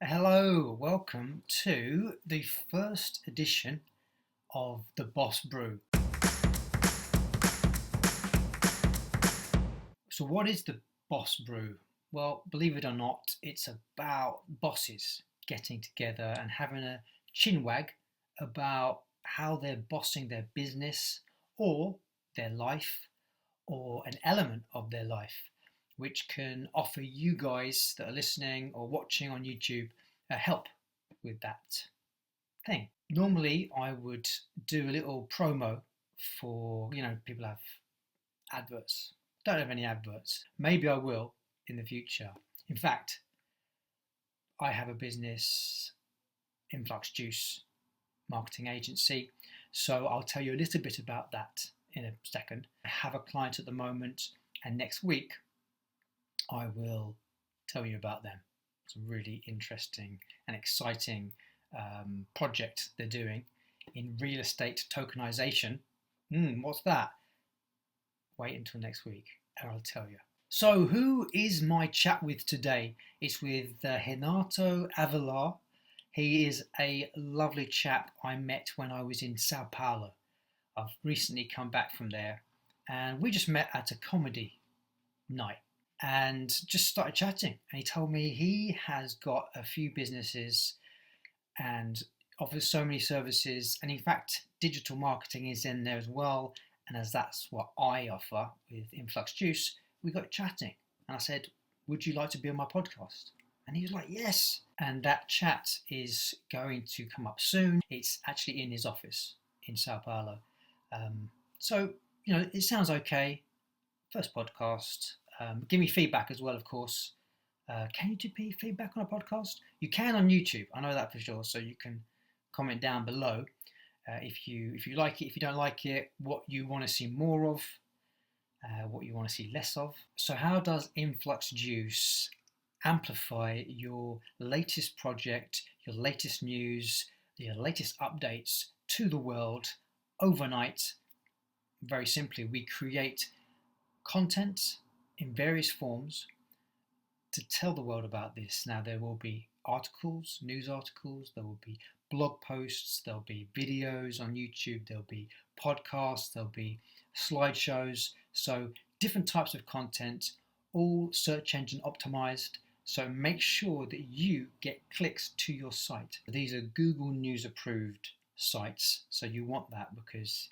Hello, welcome to the first edition of the Boss Brew. So, what is the Boss Brew? Well, believe it or not, it's about bosses getting together and having a chinwag about how they're bossing their business or their life or an element of their life, which can offer you guys that are listening or watching on YouTube help with that thing. Normally, I would do a little promo for, people have adverts. Don't have any adverts. Maybe I will in the future. In fact, I have a business, Influx Juice marketing agency. So I'll tell you a little bit about that in a second. I have a client at the moment, and next week I will tell you about them. It's a really interesting and exciting project they're doing in real estate tokenization. What's that? Wait until next week and I'll tell you. So who is my chat with today? It's with Renato Avelar. He is a lovely chap I met when I was in Sao Paulo. I've recently come back from there and we just met at a comedy night and just started chatting. And he told me he has got a few businesses and offers so many services. And in fact, digital marketing is in there as well. And as that's what I offer with Influx Juice, we got chatting. And I said, would you like to be on my podcast? And he was like, yes. And that chat is going to come up soon. It's actually in his office in Sao Paulo. So, it sounds okay. First podcast. Give me feedback as well, of course. Can you do feedback on a podcast? You can on YouTube. I know that for sure. So you can comment down below if you like it, if you don't like it, what you want to see more of, what you want to see less of. So how does Influx Juice amplify your latest project, your latest news, your latest updates to the world overnight? Very simply, we create content in various forms to tell the world about this. Now, there will be articles, news articles, there will be blog posts, there'll be videos on YouTube, there'll be podcasts, there'll be slideshows. So different types of content, all search engine optimized. So make sure that you get clicks to your site. These are Google News approved sites. So you want that because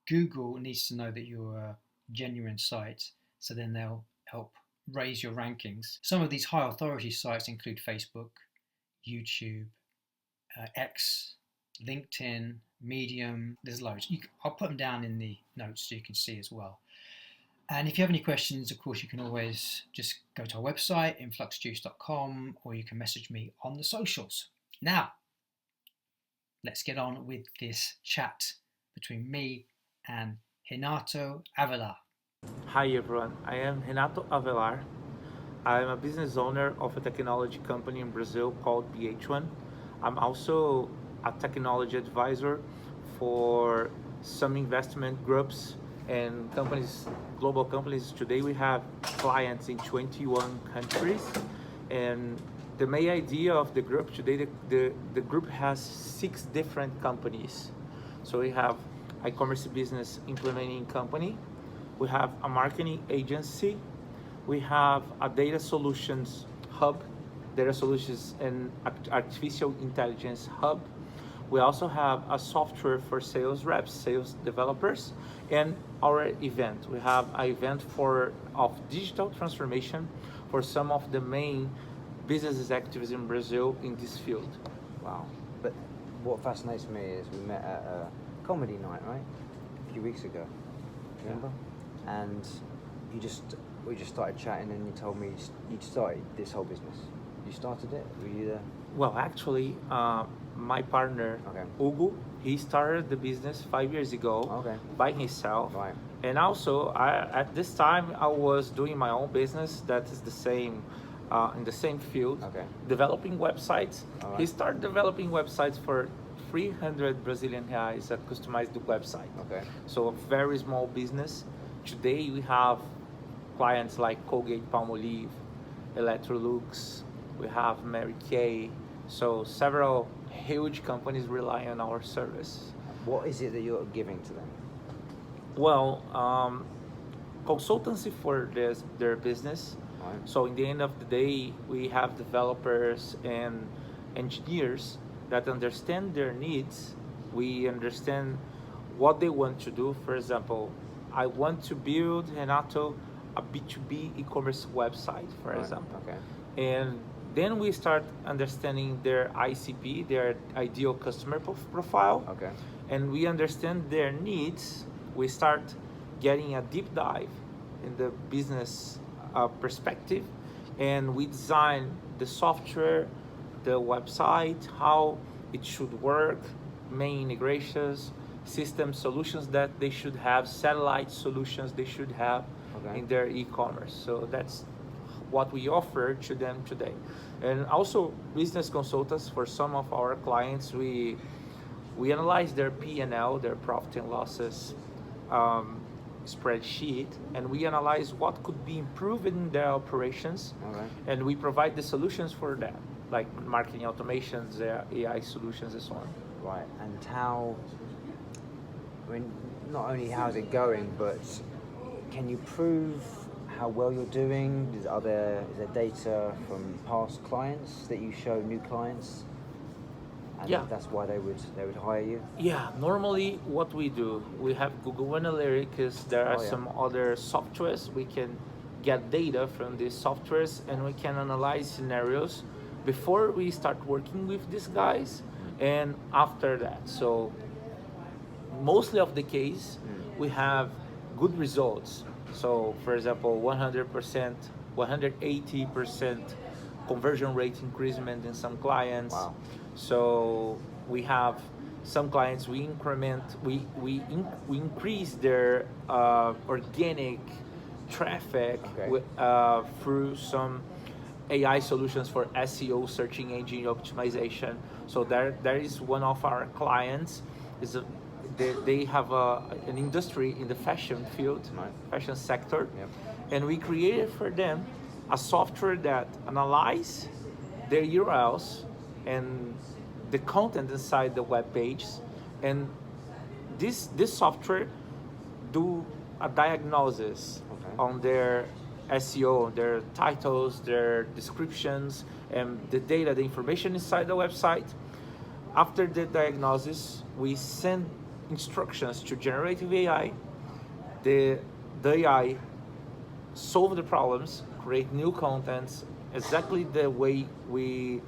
Google needs to know that you're a genuine site. So then they'll help raise your rankings. Some of these high authority sites include Facebook, YouTube, X, LinkedIn, Medium. There's loads. I'll put them down in the notes so you can see as well. And if you have any questions, of course, you can always just go to our website, influxjuice.com, or you can message me on the socials. Now, let's get on with this chat between me and Renato Avelar. Hi everyone, I am Renato Avelar. I am a business owner of a technology company in Brazil called BH1. I'm also a technology advisor for some investment groups and companies, global companies. Today we have clients in 21 countries, and the main idea of the group today, the group has 6 different companies. So we have an e-commerce business implementing company, we have a marketing agency, we have a data solutions hub, data solutions and artificial intelligence hub. We also have a software for sales reps, sales developers, and our event. We have an event of digital transformation for some of the main business executives in Brazil in this field. Wow. But what fascinates me is we met at a comedy night, right? A few weeks ago. Remember? Yeah. And we just started chatting, and you told me you'd started this whole business. You started it? Were you there? Well, actually, my partner, Hugo, he started the business 5 years ago by himself. Right. And also, at this time, I was doing my own business that is the same, in the same field, developing websites. Right. He started developing websites for 300 Brazilian reais, a customized website. So a very small business. Today we have clients like Colgate-Palmolive, Electrolux, we have Mary Kay. So several huge companies rely on our service. What is it that you're giving to them? Well, consultancy for their business. Right. So in the end of the day, we have developers and engineers that understand their needs. We understand what they want to do. For example, I want to build, Renato, a B2B e-commerce website, for Right. example. Okay. And then we start understanding their ICP, their ideal customer profile, Okay. and we understand their needs. We start getting a deep dive in the business perspective, and we design the software, the website, how it should work, main integrations, system solutions that they should have, satellite solutions they should have Okay. in their e-commerce. So that's what we offer to them today. And also business consultants for some of our clients, we analyze their P&L, their profit and losses spreadsheet, and we analyze what could be improved in their operations, Okay. and we provide the solutions for that, like marketing automations, AI solutions, and so on. Right. And how? I mean, not only how's it going, but can you prove how well you're doing? Is there data from past clients that you show new clients? And Yeah. that's why they would hire you. Yeah, normally what we do, we have Google Analytics, there are Oh, yeah. some other softwares, we can get data from these softwares and we can analyze scenarios before we start working with these guys and after that. So mostly of the case, we have good results. So for example, 100%, 180% conversion rate increment in some clients. Wow. So we have some clients we increase their organic traffic Okay. through some AI solutions for SEO, searching engine optimization. So there is one of our clients they have an industry in the fashion field, Right. fashion sector, Yep. and we created for them a software that analyze their URLs and the content inside the web pages, and this software do a diagnosis Okay. on their SEO, their titles, their descriptions, and the data, the information inside the website. After the diagnosis, we send instructions to generative AI. The AI solve the problems, create new contents exactly the way we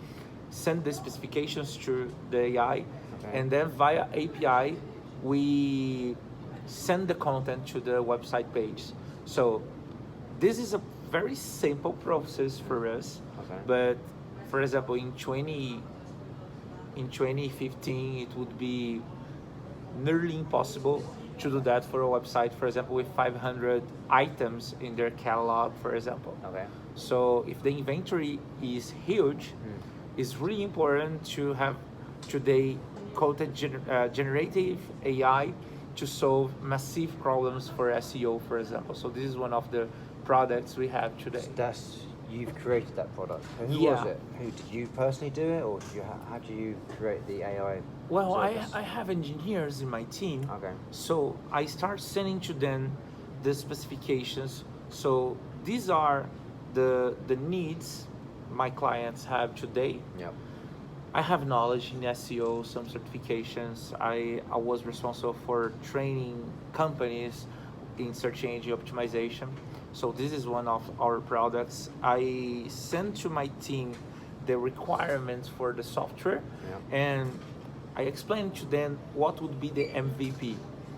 send the specifications to the AI, Okay. and then via API we send the content to the website page. So this is a very simple process for us, Okay. but for example in 2015 it would be nearly impossible to do that for a website, for example, with 500 items in their catalog, for example. Okay. So if the inventory is huge, it's really important to have today content generative AI to solve massive problems for SEO, for example. So this is one of the products we have today. You've created that product. So who Yeah. was it? Who did you personally do it, or did you? How did you create the AI? Well, service? I have engineers in my team. Okay. So I start sending to them the specifications. So these are the needs my clients have today. Yep. I have knowledge in SEO, some certifications. I was responsible for training companies in search engine optimization. So this is one of our products. I send to my team the requirements for the software, and I explain to them what would be the MVP.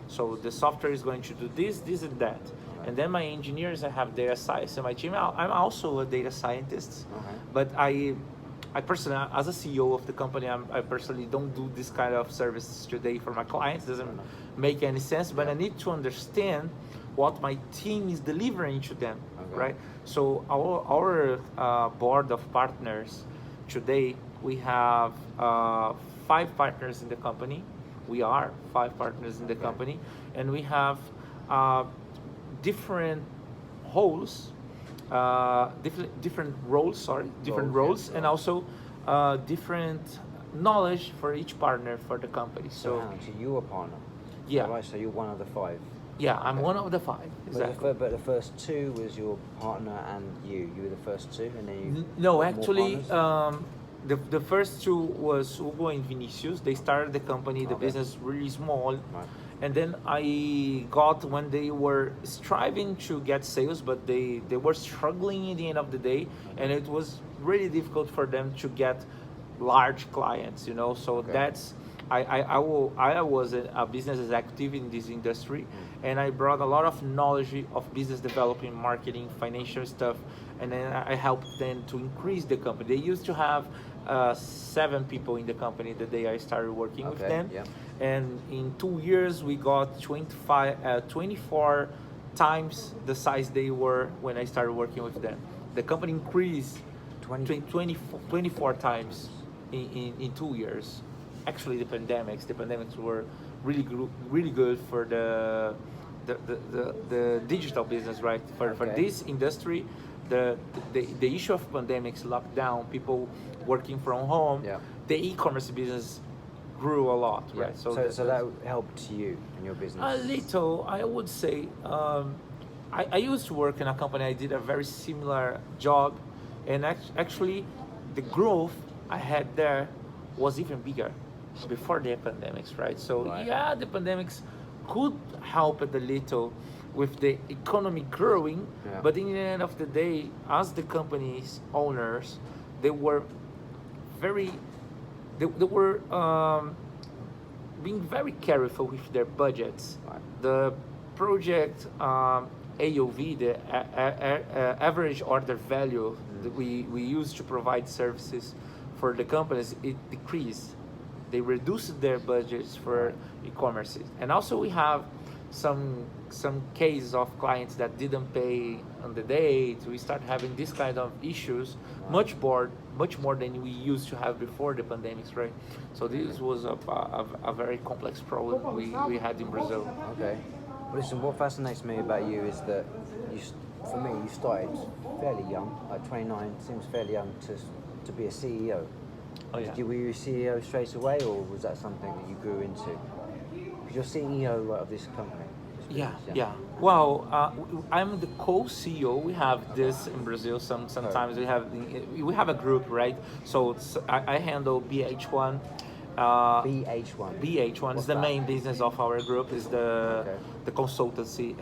So the software is going to do this, this, and that. And then my engineers, I have data science in my team. I'm also a data scientist, Okay. but I personally, as a CEO of the company, I personally don't do this kind of services today for my clients. Doesn't make any sense. But I need to understand what my team is delivering to them, Okay. right? So our board of partners today, we have 5 partners in the company. We are 5 partners in the company, and we have different roles different roles. Sorry, different roles, and also different knowledge for each partner for the company. So you're a partner. Yeah. Right. So you're one of the five. Yeah, I'm one of the five. Exactly. But the first two was your partner and you. You were the first two, and then you. No, actually, the first two was Hugo and Vinicius. They started the company, the business really small. Right. And then I got when they were striving to get sales, but they were struggling in the end of the day, and it was really difficult for them to get large clients, you know. So that's I was a business executive in this industry, and I brought a lot of knowledge of business development, marketing, financial stuff, and then I helped them to increase the company. They used to have 7 people in the company the day I started working with them. Yeah. And in 2 years, we got 24 times the size they were when I started working with them. The company increased 24 times in 2 years. Actually, the pandemics were really good for the digital business, right? For this industry, the issue of pandemics, lockdown, people working from home, the e-commerce business grew a lot, right? So that helped you in your business? A little, I would say. I used to work in a company. I did a very similar job, and actually, the growth I had there was even bigger before the pandemics, right? So yeah, the pandemics could help it a little with the economy growing, but in the end of the day, as the company's owners, they were very. They were being very careful with their budgets. The project AOV, the average order value that we use to provide services for the companies, it decreased. They reduced their budgets for e-commerce. And also we have some cases of clients that didn't pay on the date. We start having this kind of issues much more than we used to have before the pandemics, right? So this was a very complex problem we had in Brazil. Okay. Well, listen, what fascinates me about you is that for me, you started fairly young, like 29 seems fairly young to be a CEO. Oh, yeah. Were you a CEO straight away, or was that something that you grew into? Because you're CEO of this company. Yeah. Well, I'm the co-CEO. We have this in Brazil. Sometimes we have a group, right? So I handle BH1. BH1 is the main business of our group. Is the consultancy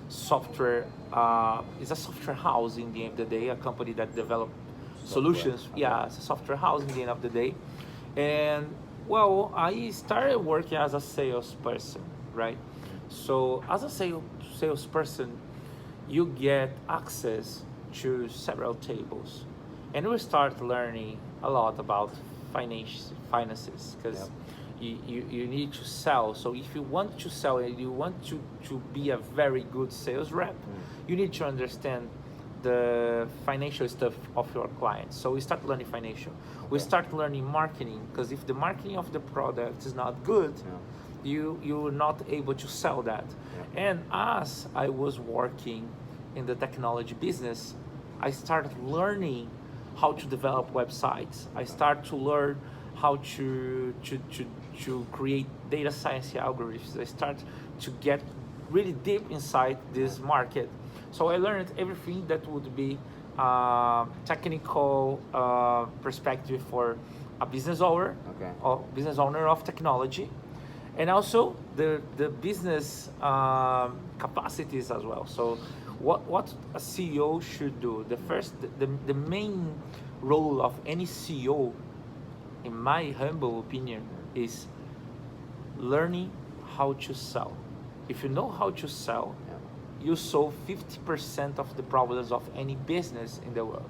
software. It's a software house in the end of the day. A company that develops solutions. Yeah, it's a software house in the end of the day. And well, I started working as a salesperson, right? So as a salesperson, you get access to several tables, and we start learning a lot about finances because you need to sell. So if you want to sell and you want to be a very good sales rep, you need to understand the financial stuff of your clients. So we start learning financial. We start learning marketing, because if the marketing of the product is not good, you're not able to sell that. And as I was working in the technology business, I started learning how to develop websites. I started to learn how to create data science algorithms. I started to get really deep inside this market. So I learned everything that would be technical perspective for a business owner, or business owner of technology, and also the business capacities as well. So what a CEO should do? The main role of any CEO, in my humble opinion, is learning how to sell. If you know how to sell, you solve 50% of the problems of any business in the world.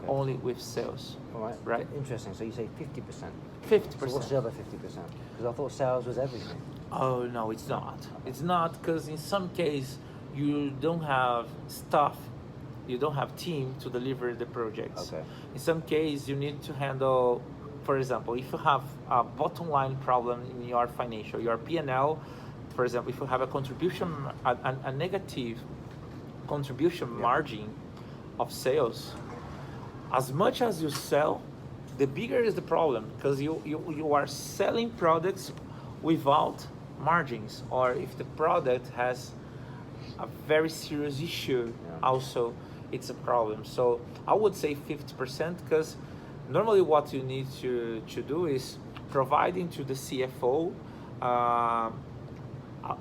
Only with sales. All right. Interesting. So you say 50%. 50%. So what's the other 50%? Because I thought sales was everything. Oh no, it's not. It's not, because in some case you don't have staff, you don't have team to deliver the projects. In some case you need to handle, for example, if you have a bottom line problem in your financial, your P&L, for example, if you have a contribution, a negative contribution Yep. margin of sales, as much as you sell, the bigger is the problem, because you are selling products without margins, or if the product has a very serious issue, Yeah. also it's a problem. So I would say 50%, because normally what you need to do is providing to the CFO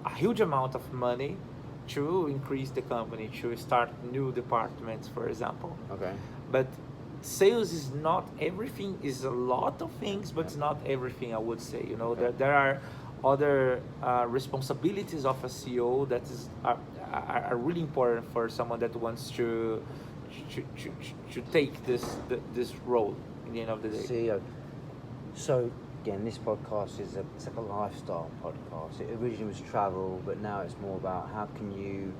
a huge amount of money to increase the company, to start new departments, for example. Okay. But sales is not everything, is a lot of things, but it's not everything, I would say. You know, Okay. there are other responsibilities of a CEO that are really important for someone that wants to take this role in the end of the day. CEO. So again, this podcast it's like a lifestyle podcast. It originally was travel, but now it's more about how can you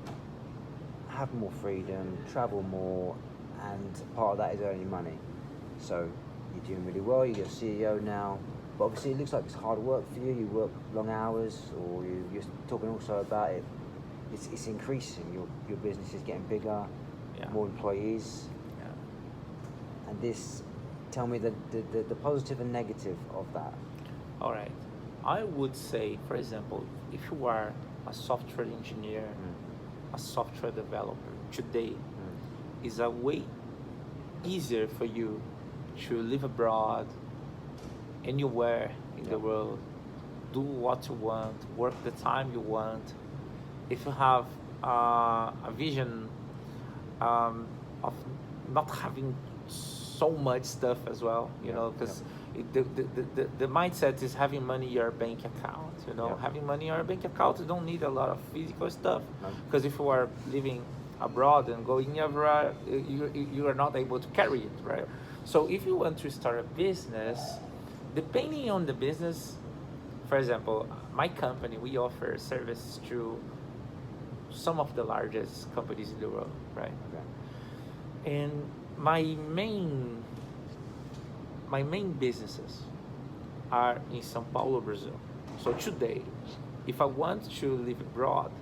have more freedom, travel more, and part of that is earning money. So you're doing really well. You're a CEO now, but obviously it looks like it's hard work for you. You work long hours, or you're talking also about it. It's increasing. Your business is getting bigger, Yeah. more employees, Yeah. and this. Tell me the positive and negative of that. All right. I would say, for example, if you are a software engineer, a software developer today, is a way easier for you to live abroad, anywhere in the world, do what you want, work the time you want. If you have a vision of not having so much stuff as well, you know, because the mindset is having money in your bank account, you know, having money in your bank account, you don't need a lot of physical stuff, because if you are living abroad and going everywhere, you are not able to carry it, right? So if you want to start a business, depending on the business, for example, my company, we offer service to some of the largest companies in the world, right? And my main businesses are in Sao Paulo, Brazil. So today, if I want to live abroad,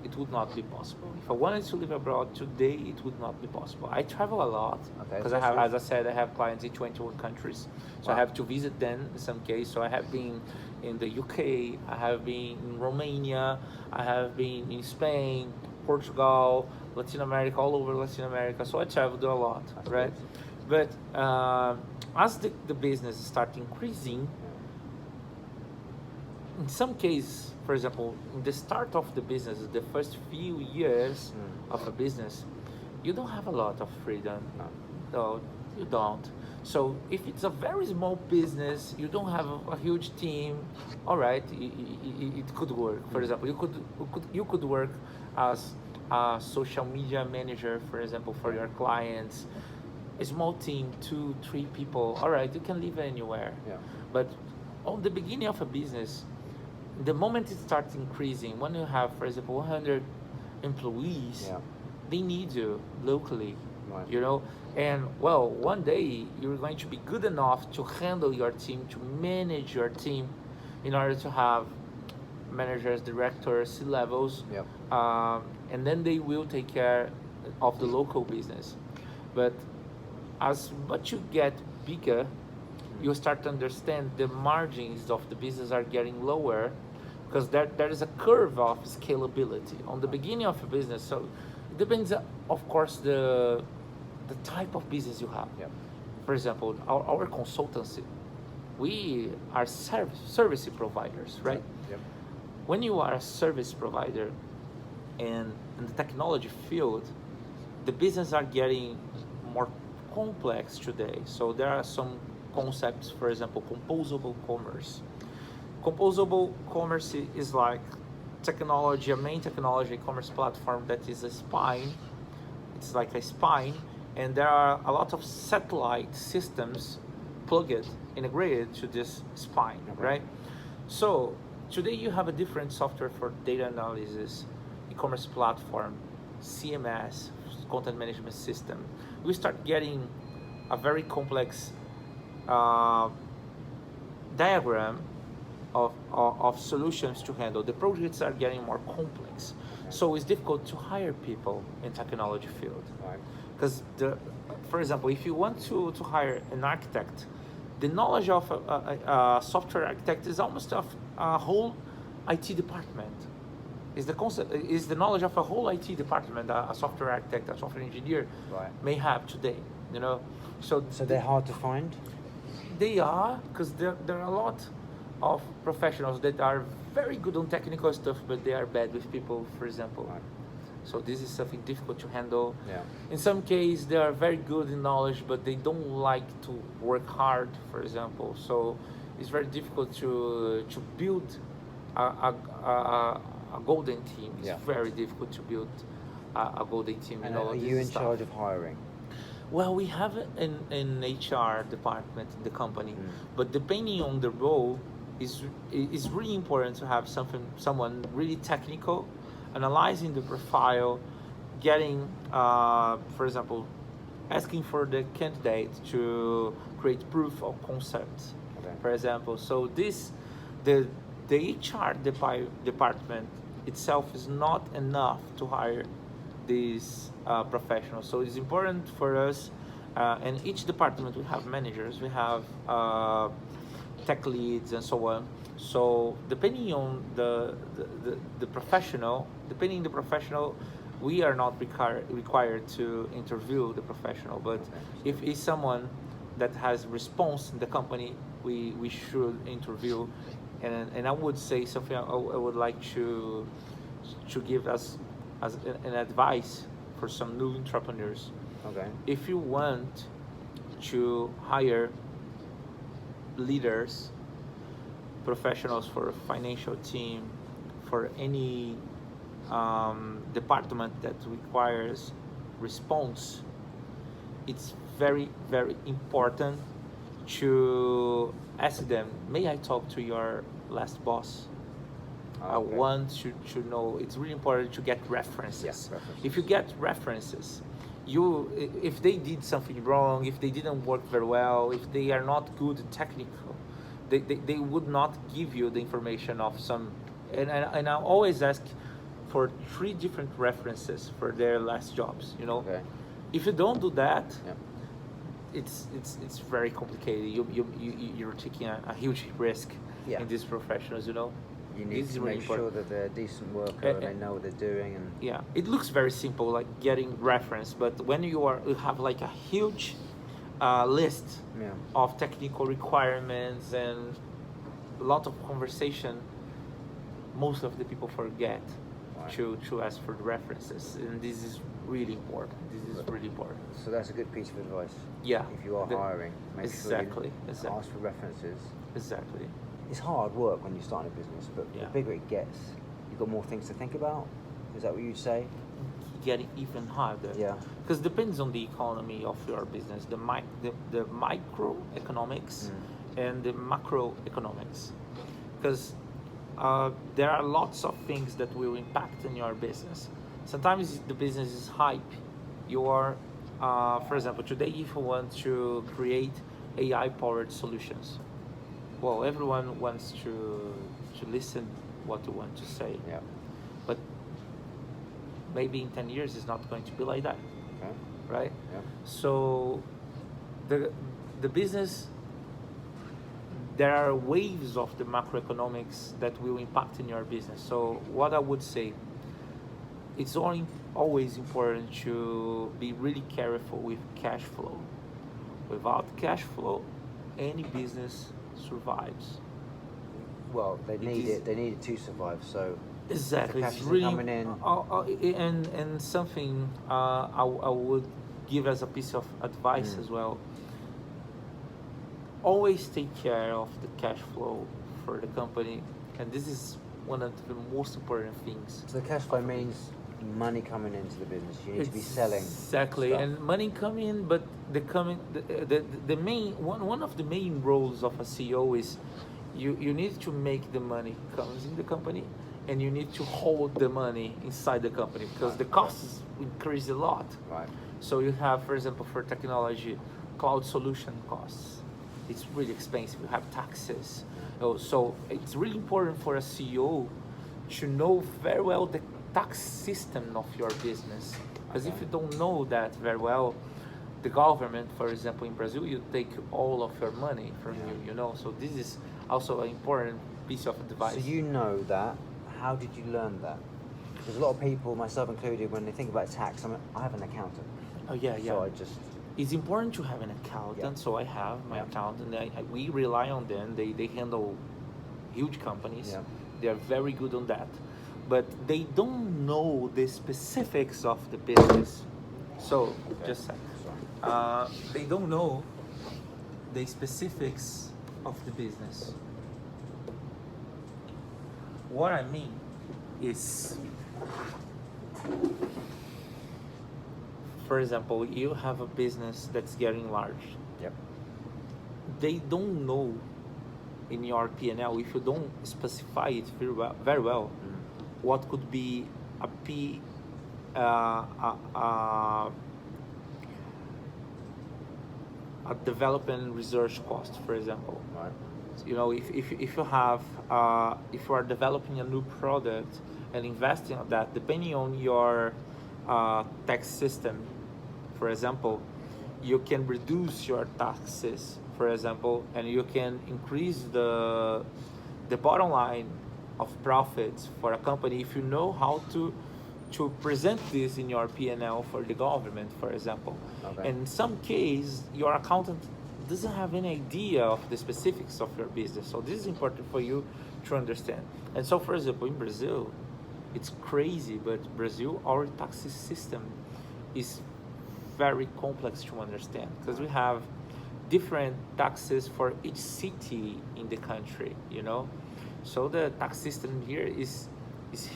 it would not be possible. If I wanted to live abroad today, it would not be possible. I travel a lot because I have, as I said, I have clients in 21 countries. So I have to visit them in some case. So I have been in the UK, I have been in Romania, I have been in Spain, Portugal, Latin America, all over Latin America. So I traveled a lot, right? But as the business start increasing, in some cases, for example, in the start of the business, the first few years of a business, you don't have a lot of freedom. No, you don't. So if it's a very small business, you don't have a huge team. All right, it could work. For example, you could work as a social media manager, for example, for your clients. A small team, 2-3 people. All right, you can live anywhere. Yeah. But on the beginning of a business, the moment it starts increasing, when you have, for example, 100 employees, they need you locally, you know. And well, one day you're going to be good enough to handle your team, to manage your team, in order to have managers, directors, C-levels, and then they will take care of the local business. But as much you get bigger, you start to understand the margins of the business are getting lower, because there is a curve of scalability on the beginning of a business. So it depends, of course, the type of business you have. For example, our consultancy, we are service providers, right? When you are a service provider and in the technology field, the business are getting more complex today. So there are some concepts, for example, composable commerce. Composable commerce is like technology, a main technology commerce platform that is a spine. It's like a spine, and there are a lot of satellite systems plugged, integrated to this spine, right? So today you have a different software for data analysis, e-commerce platform, CMS, content management system. We start getting a very complex diagram of solutions to handle. The projects are getting more complex. So it's difficult to hire people in technology field. Right. Because, for example, if you want to hire an architect, the knowledge of a software architect is almost of a whole IT department. Is the concept is the knowledge of a whole IT department a software architect, a software engineer may have today. You know, So they're hard to find. they are, because there are a lot of professionals that are very good on technical stuff, but they are bad with people, for example. Right. So this is something difficult to handle. Yeah. In some cases, they are very good in knowledge, but they don't like to work hard, for example. So it's very difficult to build a golden team. It's Yeah. very difficult to build a golden team. And you know, are this you in stuff. charge of hiring? Well, we have an HR department in the company, but depending on the role, is really important to have someone really technical, analyzing the profile, getting, for example, asking for the candidate to create proof of concept, Okay. for example. So the HR department itself is not enough to hire these professionals. So it's important for us, and each department we have managers, we have tech leads and so on. So depending on the professional, we are not required to interview the professional. But if it's someone that has response in the company, we should interview. And I would say something I would like to give us as an advice for some new entrepreneurs. Okay. If you want to hire leaders, professionals for a financial team, for any department that requires response, it's very, very important to ask them, may I talk to your last boss? I Okay. want to know. It's really important to get references. Yes, references. If you get references, if they did something wrong, if they didn't work very well, if they are not good technical, they would not give you the information of some. And I always ask for 3 different references for their last jobs. You know, Okay. if you don't do that, Yeah. it's very complicated. You're taking a huge risk Yeah. in these professionals. You know. You need This is to really make sure important. that they're a decent worker and they know what they're doing. And Yeah, it looks very simple, like getting reference, but when you have like a huge list yeah. of technical requirements and a lot of conversation, most of the people forget Right. to ask for the references, and this is really important. This is really important. So that's a good piece of advice. Yeah. If you are hiring, make exactly, sure you exactly. ask for references. Exactly. It's hard work when you start a business, but Yeah. the bigger it gets, you've got more things to think about. Is that what you'd say? Getting even harder. Yeah. Because it depends on the economy of your business, the microeconomics and the macroeconomics. Because there are lots of things that will impact in your business. Sometimes the business is hype. You are, for example, today if you want to create AI-powered solutions, well, everyone wants to listen what you want to say. Yeah. But maybe in 10 years it's not going to be like that, Okay. right? Yeah. So the business, there are waves of the macroeconomics that will impact in your business. So what I would say, it's always important to be really careful with cash flow. Without cash flow, any business survives. Well, they need is- it. They need it to survive. So Exactly, the it's cash isn't really coming in. and something I would give as a piece of advice as well. Always take care of the cash flow for the company, and this is one of the most important things. So the cash flow means money coming into the business. You need to be selling. Exactly, stuff. and money coming in, but the main one of the main roles of a CEO is you need to make the money comes in the company, and you need to hold the money inside the company because the costs increase a lot. Right. So you have, for example, for technology, cloud solution costs. It's really expensive. You have taxes. So it's really important for a CEO to know very well tax system of your business. Because if Okay. you don't know that very well, the government, for example, in Brazil, you take all of your money from Yeah. you, you know. So this is also an important piece of advice. So you know that. How did you learn that? Because a lot of people, myself included, when they think about tax, I have an accountant. Oh yeah, yeah. So I just It's important to have an accountant. Yeah. So I have my Yeah. accountant. We rely on them. They handle huge companies. Yeah. They are very good on that, but they don't know the specifics of the business. So Okay. just a sec. Sorry. They don't know the specifics of the business. What I mean is, for example, you have a business that's getting large. Yep. They don't know in your P&L, if you don't specify it very well, what could be a P, a development research cost, for example. Right. You know, if you have if you are developing a new product and investing on that, depending on your tax system, for example, you can reduce your taxes, for example, and you can increase the bottom line of profits for a company if you know how to present this in your P&L for the government, for example. Okay. And in some case, your accountant doesn't have any idea of the specifics of your business. So this is important for you to understand. And so, for example, in Brazil, it's crazy, but Brazil, our tax system is very complex to understand because we have different taxes for each city in the country, you know. So the tax system here is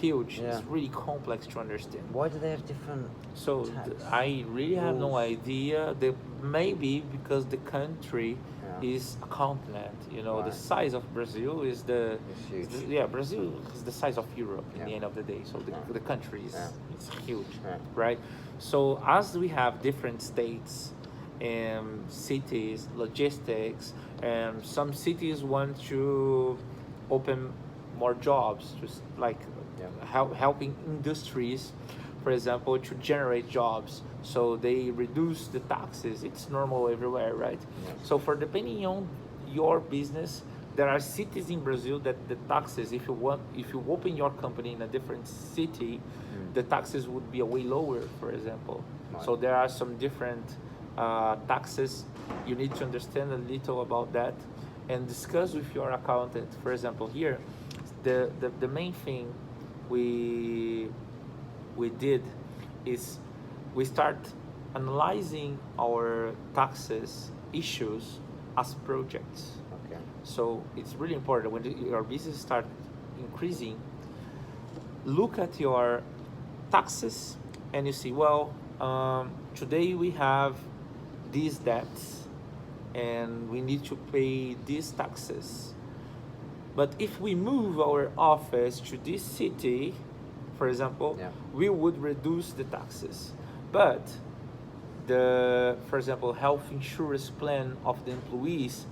huge. Yeah. It's really complex to understand. Why do they have different So tax I really have no rules? idea. Maybe because the country Yeah. is a continent. You know, the Right. size of Brazil is It's huge. yeah, Brazil is the size of Europe in the Yeah. end of the day. So Yeah. the country is Yeah. it's huge, Yeah. right? So as we have different states and cities, logistics, and some cities want to open more jobs, just like Yeah. helping industries, for example, to generate jobs. So they reduce the taxes. It's normal everywhere, right? Yeah. So for depending on your business, there are cities in Brazil that the taxes, if you open your company in a different city, the taxes would be way lower, for example. Right. So there are some different taxes. You need to understand a little about that and discuss with your accountant. For example, here, the main thing we did is we start analyzing our taxes issues as projects. Okay. So it's really important when your business start increasing, look at your taxes and you see, well, today we have these debts and we need to pay these taxes. But if we move our office to this city, for example, Yeah. we would reduce the taxes. But for example, health insurance plan of the employees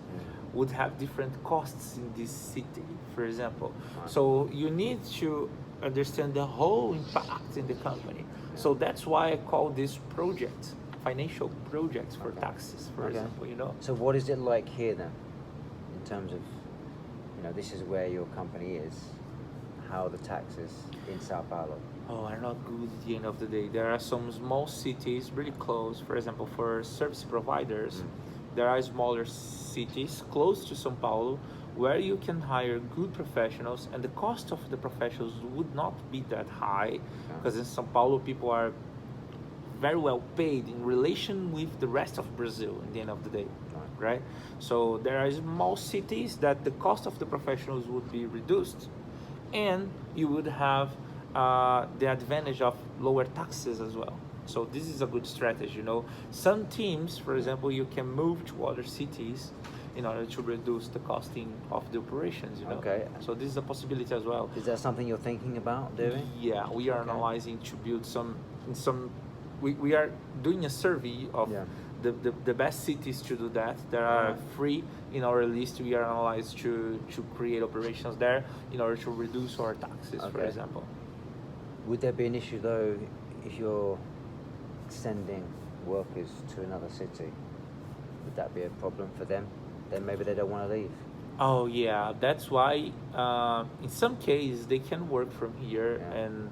would have different costs in this city, for example. Right. So you need to understand the whole impact in the company. So that's why I call this project financial projects for Okay. taxes, for Okay. example, you know. So what is it like here then, in terms of, this is where your company is, how the taxes in Sao Paulo? Oh, are not good at the end of the day. There are some small cities really close, for example, for service providers. There are smaller cities close to Sao Paulo where you can hire good professionals and the cost of the professionals would not be that high because in Sao Paulo people are very well paid in relation with the rest of Brazil in the end of the day, right? So there are small cities that the cost of the professionals would be reduced and you would have the advantage of lower taxes as well. So this is a good strategy, Some teams, for example, you can move to other cities in order to reduce the costing of the operations, Okay. So this is a possibility as well. Is that something you're thinking about doing? Yeah, we are Okay. analyzing to build we are doing a survey of the best cities to do that. There are three in our list. We are analyzed to create operations there in order to reduce our taxes, for Okay. example. Would there be an issue though if you're sending workers to another city? Would that be a problem for them? Then maybe they don't want to leave. Oh yeah, that's why in some cases they can work from here, Yeah. and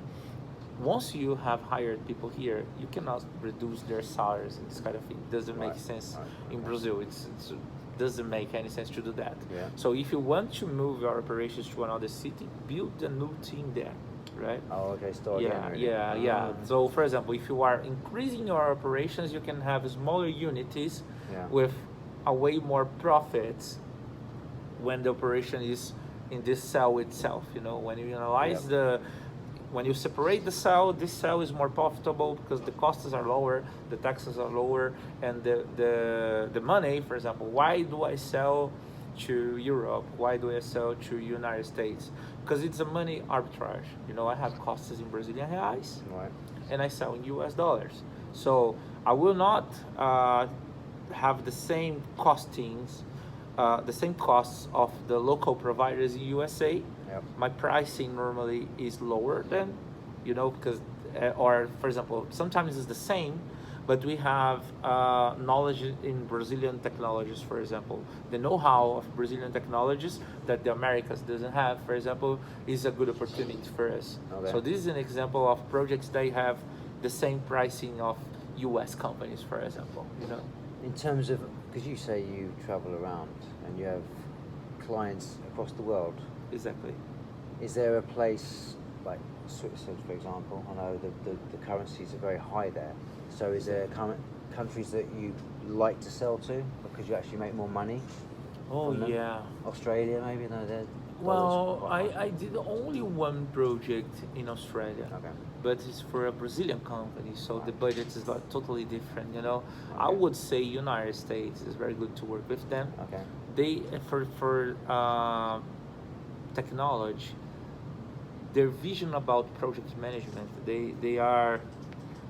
once you have hired people here, you cannot reduce their salaries and this kind of thing. Doesn't make Right, sense right, in okay. Brazil. It's doesn't make any sense to do that. Yeah. So if you want to move your operations to another city, build a new team there, right? Oh, okay. Start again. Yeah, Really. yeah. Ah, So, for example, if you are increasing your operations, you can have smaller units Yeah. with a way more profits when the operation is in this cell itself. You know, when you analyze when you separate the cell, this cell is more profitable because the costs are lower, the taxes are lower, and the money, for example, why do I sell to Europe? Why do I sell to United States? Because it's a money arbitrage. You know, I have costs in Brazilian reais, Right. and I sell in US dollars. So I will not have the same costings, the same costs of the local providers in USA. Yep. My pricing normally is lower than, you know, because, or for example, sometimes it's the same, but we have knowledge in Brazilian technologies, for example. The know-how of Brazilian technologies that the Americas doesn't have, for example, is a good opportunity for us. Okay. So this is an example of projects that have the same pricing of US companies, for example, you know. In terms of, because you say you travel around and you have clients across the world, Exactly. is there a place like Switzerland, for example? I know the currencies are very high there. So is there countries that you like to sell to because you actually make more money? Oh from them? yeah. Australia, maybe? No, they're Well, quite high. I did only one project in Australia, Okay. but it's for a Brazilian company, so the Right. budget is like totally different. You know, I Okay. would say United States is very good to work with them. Okay. They for technology, their vision about project management, they are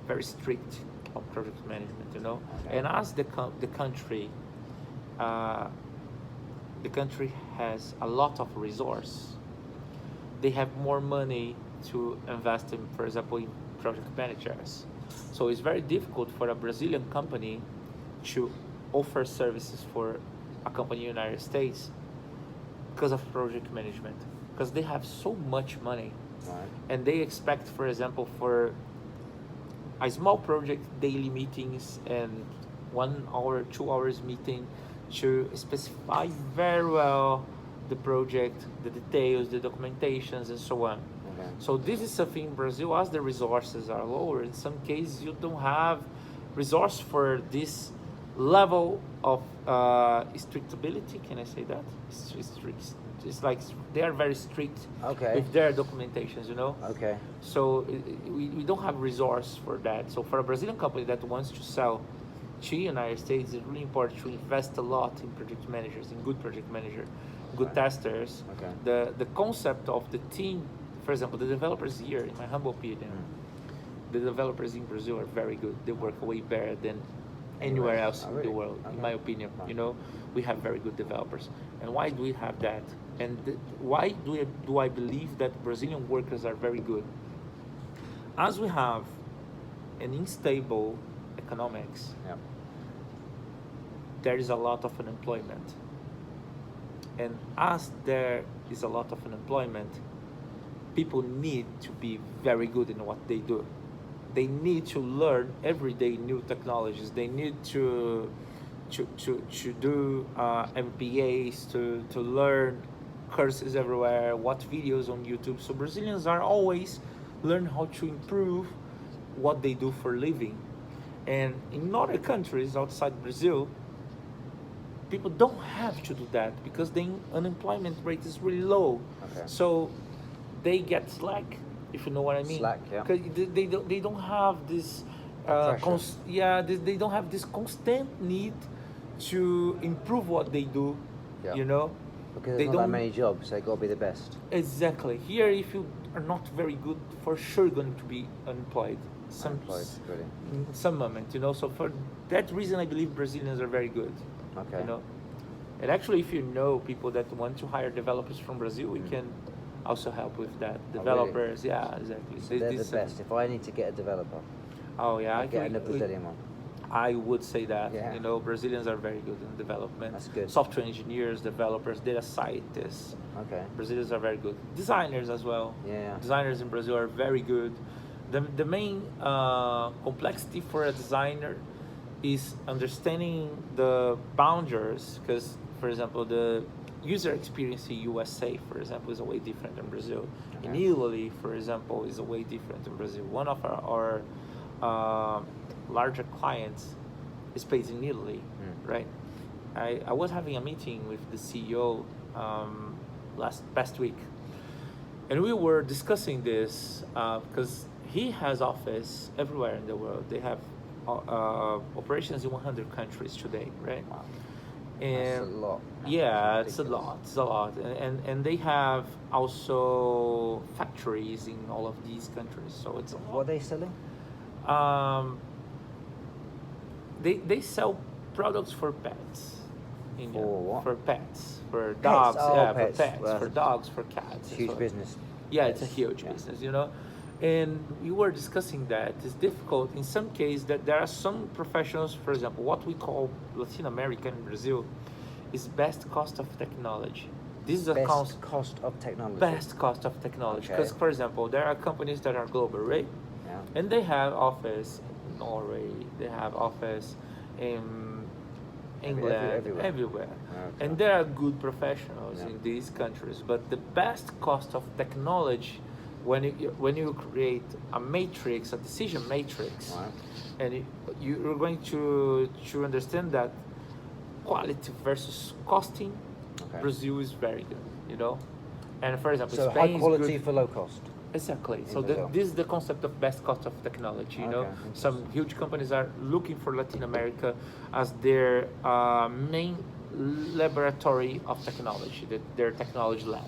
very strict on project management. You know, Okay. and as the country. The country has a lot of resource. They have more money to invest in, for example, in project managers. So it's very difficult for a Brazilian company to offer services for a company in the United States because of project management, because they have so much money, Right. and they expect, for example, for a small project, daily meetings and 1 hour, 2 hours meeting to specify very well the project, the details, the documentations, and so on. Okay. So this is something in Brazil, as the resources are lower, in some cases you don't have resource for this level of strictability. Can I say that? It's like they are very strict Okay. with their documentations, you know? Okay. So we don't have resource for that. So for a Brazilian company that wants to sell to the United States, it's really important to invest a lot in project managers, in good project manager, good Right. testers. Okay. The concept of the team, for example, the developers here, in my humble opinion, the developers in Brazil are very good. They work way better than anywhere else Oh, in really? the world, Okay. in my opinion. Right. You know, we have very good developers. And why do we have that? And why do I believe that Brazilian workers are very good? As we have an unstable economics, Yep. there is a lot of unemployment. And as there is a lot of unemployment, people need to be very good in what they do. They need to learn every day new technologies. They need to do MBAs, to learn courses everywhere, watch videos on YouTube. So Brazilians are always learn how to improve what they do for a living. And in other countries outside Brazil, people don't have to do that because the unemployment rate is really low. Okay. So they get slack, if you know what I mean. Slack, yeah. 'Cause they don't have this Pressure. they don't have this constant need to improve what they do. Yeah. You know, Because they there's not that don't- many jobs, they got to be the best. exactly. Here, if you are not very good, for sure going to be unemployed. Unemployed, really. In some moment, you know. So for that reason, I believe Brazilians are very good. Okay. You know, and actually, if you know people that want to hire developers from Brazil, we can also help with that. Oh, really? Developers, yeah, exactly. So they're the best. If I need to get a developer, Oh yeah, I get a Brazilian one. I would say that. Yeah. You know, Brazilians are very good in development. That's good. Software engineers, developers, data scientists. Okay. Brazilians are very good. Designers as well. Yeah. Designers in Brazil are very good. The main complexity for a designer is understanding the boundaries, because, for example, the user experience in USA, for example, is a way different than Brazil. In Okay. Italy, for example, is a way different than Brazil. One of our larger clients is based in Italy, right? I was having a meeting with the CEO past week, and we were discussing this because he has office everywhere in the world. They have operations in 100 countries today, right? Wow. And That's a lot. yeah, That's it's a ridiculous. lot. It's a lot, and they have also factories in all of these countries. So it's a lot. What are they selling? They sell products for pets. For what? For pets, for Pets? dogs. Oh, Yeah, pets. for pets, Well, for dogs, for cats. It's a huge So- business. Yeah, it's a Pets. huge Yeah. business, you know. And we were discussing that it's difficult in some cases that there are some professionals, for example, what we call Latin American in Brazil is best cost of technology. This is a Best cost of technology. best cost of technology. Okay. Because, for example, there are companies that are global, right? Yeah. And they have office in Norway, they have office in England, everywhere. Okay. And there are good professionals Yeah. in these countries. But the best cost of technology, when you create a matrix, a decision matrix, Right. and you're going to understand that quality versus costing, Okay. Brazil is very good, you know. And for example, So Spain high is quality good. for low cost. Exactly. So Brazil. this is the concept of best cost of technology. You know, Okay, some interesting. huge companies are looking for Latin America as their main laboratory of technology, their technology lab.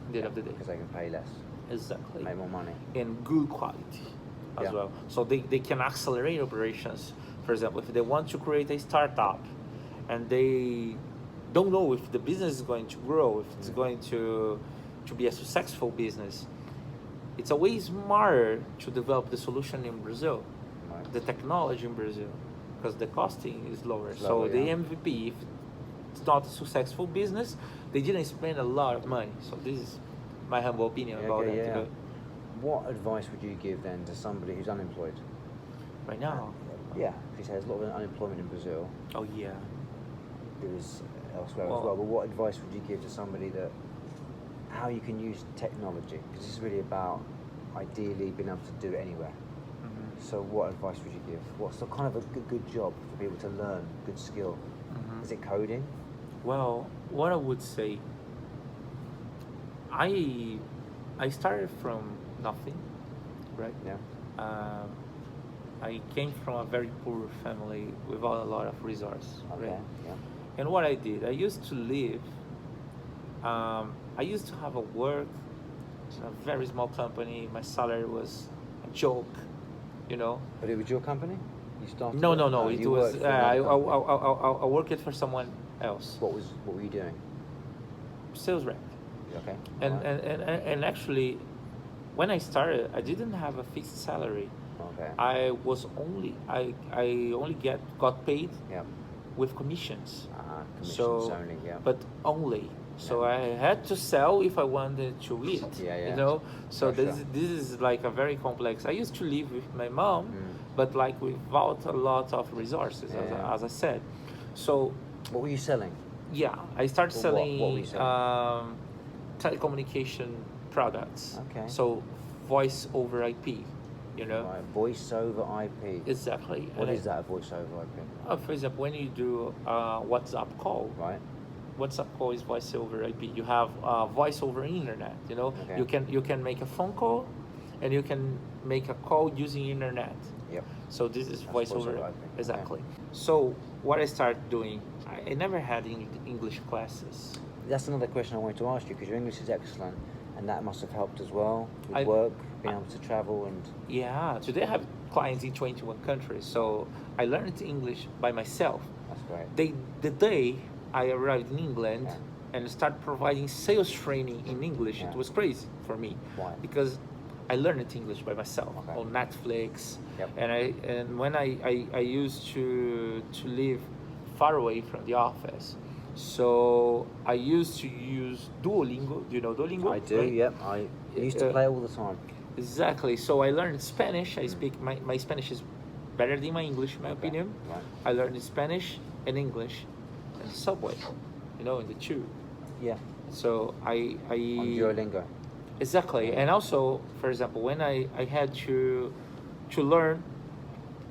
At the end of the day, Because they can pay less, exactly, make more money. and good quality as Yeah. well. So they can accelerate operations. For example, if they want to create a startup, and they don't know if the business is going to grow, if it's going to be a successful business, it's always smarter to develop the solution in Brazil, Right. the technology in Brazil, because the costing is lower. It's So lower, the yeah. MVP, if it's not a successful business, they didn't spend a lot of money. So this is my humble opinion about Okay, that. yeah. You know, What advice would you give then to somebody who's unemployed? right now. Yeah, because there's a lot of unemployment in Brazil. Oh yeah. There is elsewhere as Well- well. But what advice would you give to somebody that how you can use technology? Because this is really about ideally being able to do it anywhere. Mhm. So what advice would you give? What's the kind of a good job for people to learn, good skill? Mhm. Is it coding? Well, what I would say, I started from nothing, right? Yeah. I came from a very poor family without a lot of resources, Okay. right? Yeah. And what I did, I used to live. I used to have a work in a very small company. My salary was a joke, you know. But it was your company? You started? No, it? no, no. It you was worked for another company. I worked it for someone else. What were you doing? Sales rep. Okay. And, alright. and actually, when I started, I didn't have a fixed salary. Okay. I only got paid Yeah. with commissions. Commissions So, only. Yeah. but only. So Yeah. I had to sell if I wanted to eat. Yeah, yeah. You know. So For this sure. this is like a very complex. I used to live with my mom, but like without a lot of resources, Yeah. as I said. So What were you selling? yeah, I started What selling were you selling? telecommunication products. Okay. So voice over IP, you know. Right. Voice over IP. Exactly. What And is that? A voice over IP. For example, when you do WhatsApp call, Right. WhatsApp call is voice over IP. You have voice over internet. You know, Okay. you can make a phone call, and you can make a call using internet. Yep. So this is That's voice voice over over IP. exactly. So what I started doing, I never had English classes. That's another question I wanted to ask you because your English is excellent, and that must have helped as well with I- work, being able to travel and. Yeah, today I have clients in 21 countries, so I learned English by myself. That's great. The day I arrived in England, Yeah. and start providing sales training in English, Yeah. it was crazy for me. Why? Because I learned English by myself Okay. on Netflix, Yep. and when I used to live far away from the office, so I used to use Duolingo. Do you know Duolingo? I do. Right? Yep. I used to Uh, play all the time. Exactly. So I learned Spanish. I speak my Spanish is better than my English, in my Okay. opinion. Right. I learned Spanish and English in the subway, in the tube. Yeah. So On Duolingo. exactly, and also, for example, when I had to learn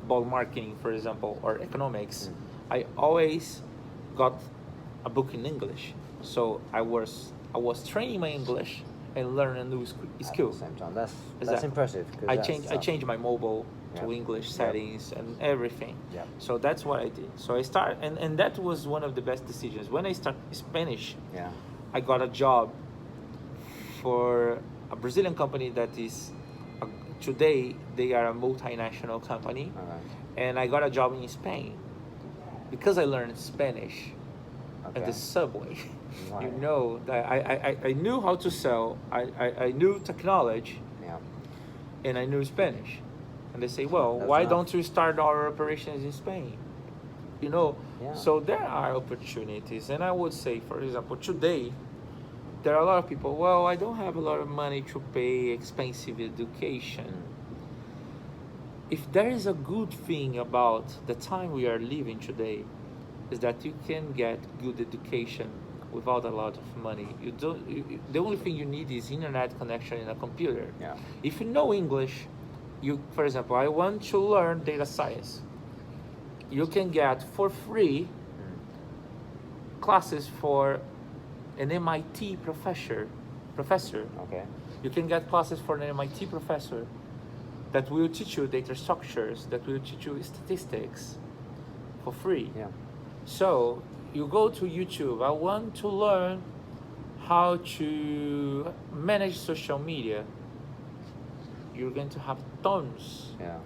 about marketing, for example, or economics, I always got a book in English. So I was training my English and learning a new skill. At the same time, that's Exactly. impressive. 'Cause I that's changed tough. my mobile to Yeah. English Yep. settings and everything. Yep. So that's what I did. So I started, and that was one of the best decisions. When I started Spanish, Yeah. I got a job for a Brazilian company that is today they are a multinational company, Okay. and I got a job in Spain because I learned Spanish at Okay. the subway. Right. That I knew how to sell. I knew technology Yeah. and I knew Spanish. And they say, well, That's why enough. don't you start our operations in Spain? Yeah. So there are opportunities. And I would say, for example, today, there are a lot of people, well, I don't have a lot of money to pay expensive education. If there is a good thing about the time we are living today, is that you can get good education without a lot of money. The only thing you need is internet connection and a computer. Yeah. If you know English, for example, I want to learn data science. You can get for free classes for an MIT professor. Okay. You can get classes for an MIT professor that will teach you data structures, that will teach you statistics for free. Yeah. So you go to YouTube. I want to learn how to manage social media. You're going to have tons Yeah.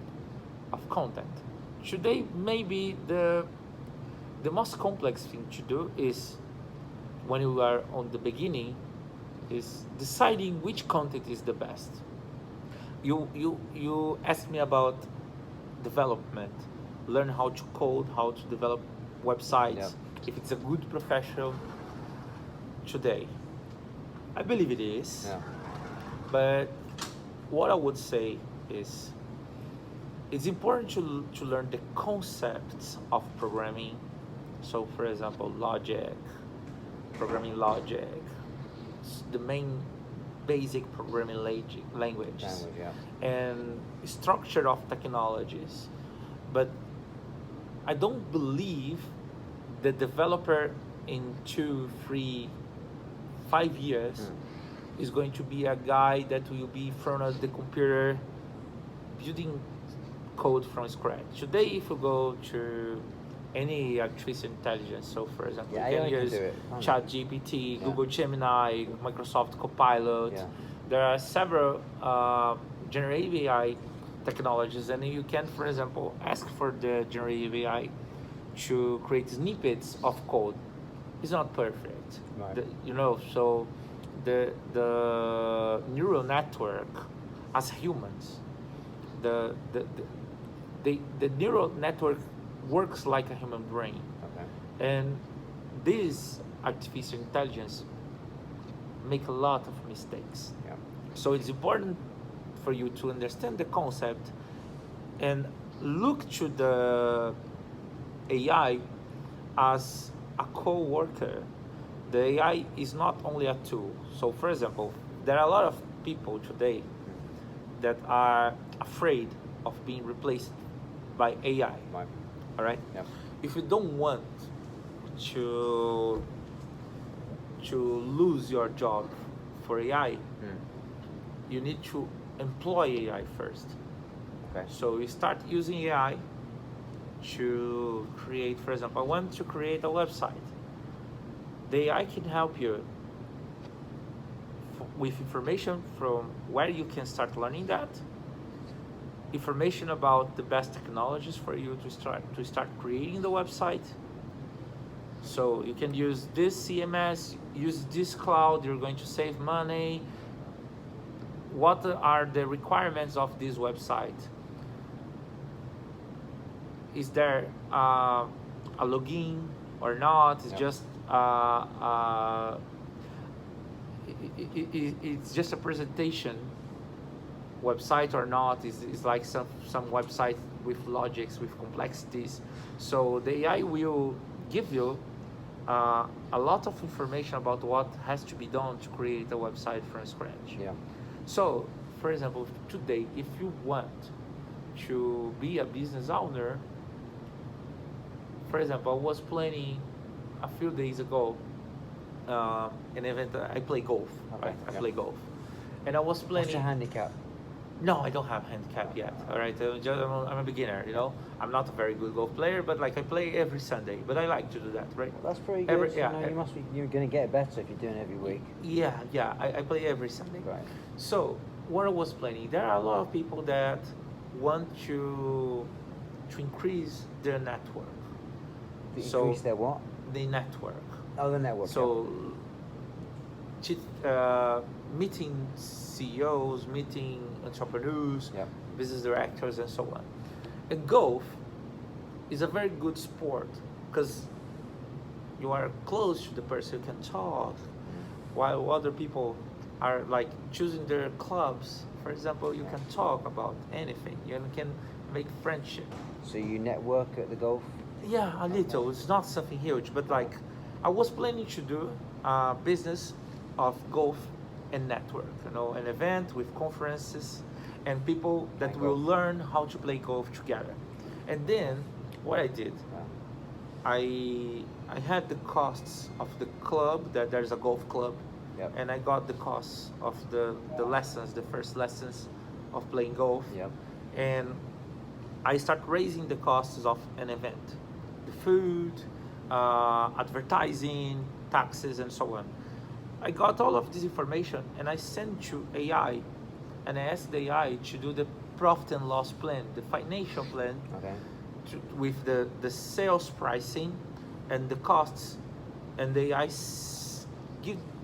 of content. Today, maybe the most complex thing to do is when you are on the beginning, is deciding which content is the best. You asked me about development, learn how to code, how to develop websites. Yeah. If it's a good professional today, I believe it is. Yeah. But what I would say is it's important to learn the concepts of programming. So, for example, programming logic, the main basic programming languages, Yeah. and structure of technologies. But I don't believe the developer in 2, 3, 5 years is going to be a guy that will be in front of the computer building code from scratch. Today, if you go to any artificial intelligence, so for example, Yeah, you AI can can use do it, can't ChatGPT, Yeah. Google Gemini, Microsoft Copilot. Yeah. There are several generative AI technologies, and you can, for example, ask for the generative AI to create snippets of code. It's not perfect, Right. so the neural network as humans, the neural network works like a human brain, Okay. and this artificial intelligence make a lot of mistakes. Yeah. So it's important for you to understand the concept and look to the AI as a co-worker. The AI is not only a tool. So for example, there are a lot of people today that are afraid of being replaced by AI. Right. All right? Yep. If you don't want to lose your job for AI, you need to employ AI first. Okay. So you start using AI to create, for example, I want to create a website. The AI can help you with information from where you can start learning that, information about the best technologies for you to start creating the website. So you can use this CMS, use this cloud, you're going to save money. What are the requirements of this website? Is there a login or not? It's Yep. just it's just a presentation website or not. Is like some website with logics, with complexities. So the AI will give you a lot of information about what has to be done to create a website from scratch. Yeah. So, for example, today, if you want to be a business owner, for example, I was planning a few days ago an event. I play golf, Okay, right? I yeah. play golf, and I was What's planning. your handicap? No, I don't have handicap yet. All right, I'm a beginner. You know, I'm not a very good golf player, but like I play every Sunday. But I like to do that, right? Well, that's pretty good. Every- yeah, you know, you must be. You're going to get better if you're doing it every week. Yeah. I play every Sunday. Right. So what I was planning, there are a lot of people that want to increase their network. To So- increase their what? The network. Oh, the network. So meeting CEOs, meeting entrepreneurs, Yep. business directors, and so on. And golf is a very good sport because you are close to the person, you can talk, while other people are like choosing their clubs. For example, you can talk about anything. You can make friendship. So you network at the golf. Yeah, a little. It's not something huge, but like I was planning to do a business of golf and network. You know, an event with conferences and people that And will golf. learn how to play golf together. And then what I did, Yeah. I had the costs of the club. That there's a golf club, Yep. and I got the costs of the lessons, the first lessons of playing golf. Yep. And I start raising the costs of an event, the food, advertising, taxes, and so on. I got all of this information and I sent to AI, and I asked the AI to do the profit and loss plan, the financial plan, Okay. with the sales pricing and the costs, and the AI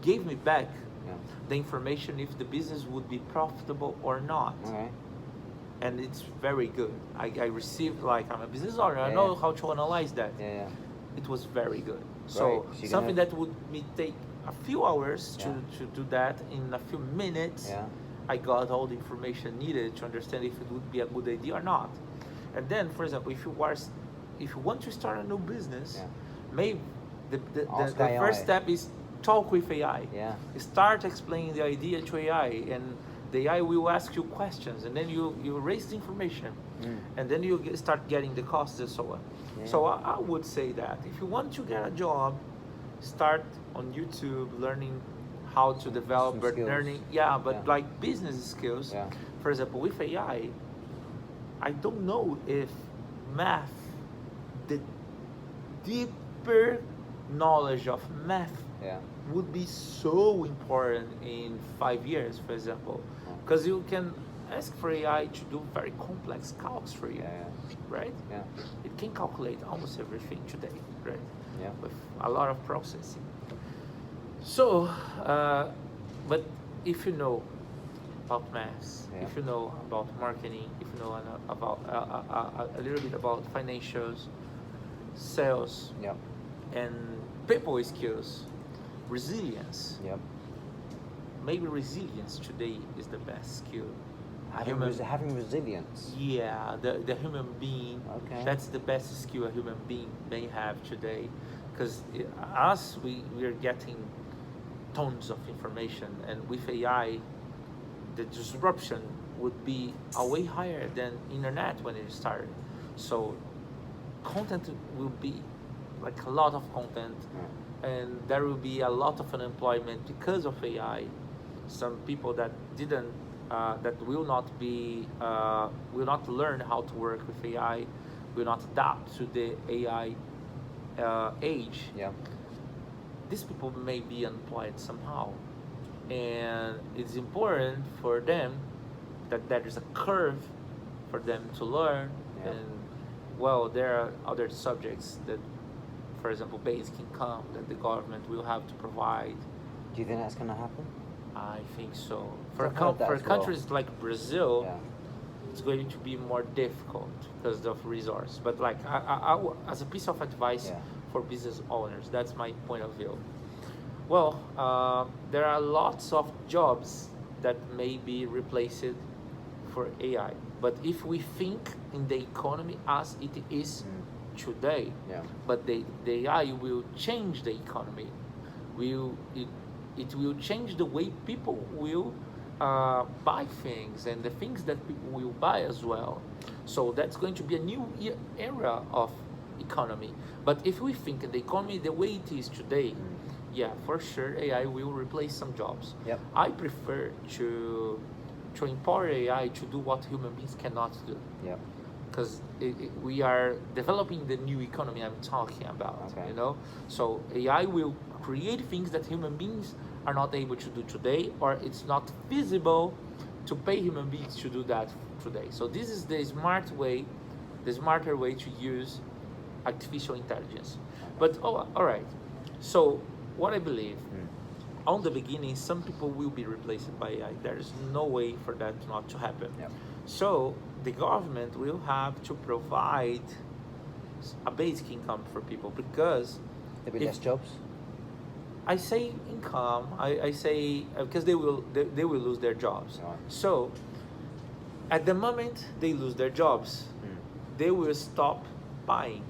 gave me back Yeah. the information if the business would be profitable or not. Okay. And it's very good. I received, like, I'm a business owner, I Yeah, know yeah. how to analyze that. Yeah. It was very good. Great. So So you're something gonna- that would me take a few hours Yeah. to do that in a few minutes. Yeah. I got all the information needed to understand if it would be a good idea or not. And then, for example, if you want to start a new business, Yeah. maybe the Ask first AI. step is talk with AI. Yeah. Start explaining the idea to AI, and the AI will ask you questions, and then you raise the information, and then you start getting the costs and so on. Yeah. So I would say that if you want to get a job, start on YouTube learning how to develop, Some but skills. learning, but Yeah. like business skills. Yeah. For example, with AI, I don't know if math, the deeper knowledge of math Yeah. would be so important in 5 years, for example, because you can ask for AI to do very complex calcs for you, Yeah. right? Yeah. It can calculate almost everything today, right? Yeah. With a lot of processing. So, but if you know about maths, Yeah. if you know about marketing, if you know about a little bit about financials, sales, Yep. and people skills, resilience. Yep. Maybe resilience today is the best skill. Having resilience. Yeah, the human being. Okay. That's the best skill a human being may have today, because us we are getting tons of information, and with AI, the disruption would be a way higher than internet when it started. So content will be like a lot of content, and there will be a lot of unemployment because of AI. Some people that didn't that will not learn how to work with AI, will not adapt to the AI age. Yeah. These people may be unemployed somehow, and it's important for them that there is a curve for them to learn. Yeah. And well, there are other subjects that for example, basic income that the government will have to provide. Do you think that's going to happen? I think so. I've heard that For as well. countries like Brazil, Yeah. it's going to be more difficult because of resource. But like, as a piece of advice Yeah. for business owners, that's my point of view. Well, there are lots of jobs that may be replaced for AI. But if we think in the economy as it is today, Yeah. but the AI will change the economy, it will change the way people will buy things and the things that people will buy as well. So that's going to be a new era of economy. But if we think the economy the way it is today, yeah, for sure AI will replace some jobs. Yep. I prefer to empower AI to do what human beings cannot do. Yep. Because we are developing the new economy I'm talking about, Okay. you know? So AI will create things that human beings are not able to do today, or it's not feasible to pay human beings to do that today. So this is the smarter way to use artificial intelligence. But all right, so what I believe, on the beginning, some people will be replaced by AI. There is no way for that not to happen. Yep. So the government will have to provide a basic income for people, because There'll be less jobs. I say income, I say because they will lose their jobs. Right. So at the moment they lose their jobs, they will stop buying,